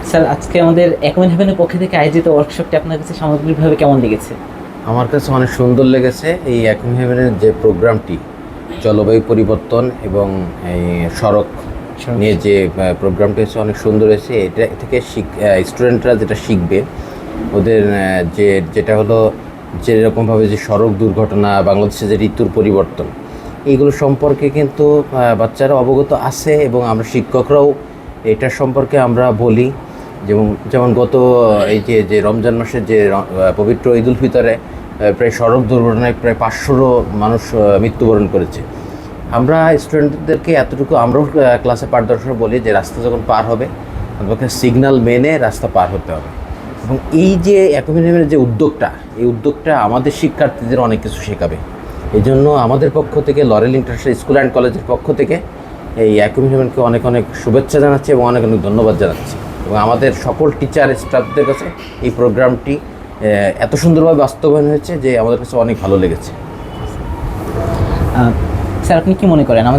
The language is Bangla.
স্যার, আজকে আমাদের অ্যাকুমেন্ট হেভেনের পক্ষ থেকে আয়োজিত ওয়ার্কশপটি আপনার কাছে সামগ্রিকভাবে কেমন লেগেছে? আমার কাছে অনেক সুন্দর লেগেছে। এই অ্যাকুম হেভেনের যে প্রোগ্রামটি, জলবায়ু পরিবর্তন এবং এই সড়ক নিয়ে যে প্রোগ্রামটি হচ্ছে অনেক সুন্দর হয়েছে। এটা থেকে স্টুডেন্টরা যেটা শিখবে, ওদের যেটা হলো যেরকমভাবে যে সড়ক দুর্ঘটনা, বাংলাদেশে যে ঋতুর পরিবর্তন, এইগুলো সম্পর্কে কিন্তু বাচ্চারা অবগত আছে এবং আমরা শিক্ষকরাও এটা সম্পর্কে আমরা বলি। যেমন গত এই যে রমজান মাসের যে পবিত্র ঈদ উল ফিতরে প্রায় সড়ক দুর্ঘটনায় প্রায় 500 মানুষ মৃত্যুবরণ করেছে। আমরা স্টুডেন্টদেরকে এতটুকু আমরাও ক্লাসে পাঠদর্শক বলি যে রাস্তা যখন পার হবে আমাকে সিগন্যাল মেনে রাস্তা পার হতে হবে। এবং এই যে অ্যাকুমেন্টের যে উদ্যোগটা আমাদের শিক্ষার্থীদের অনেক কিছু শেখাবে। এই জন্য আমাদের পক্ষ থেকে লরেল ইন্টারন্যাশনাল স্কুল অ্যান্ড কলেজের পক্ষ থেকে এই অ্যাকুমেন্টকে অনেক অনেক শুভেচ্ছা জানাচ্ছি এবং অনেক অনেক ধন্যবাদ জানাচ্ছি। এবং আমাদের সকল টিচার স্টাফদের কাছে এই প্রোগ্রামটি এত সুন্দরভাবে বাস্তবায়ন হয়েছে যে আমাদের কাছে অনেক ভালো লেগেছে। স্যার, আপনি কি মনে করেন আমাদের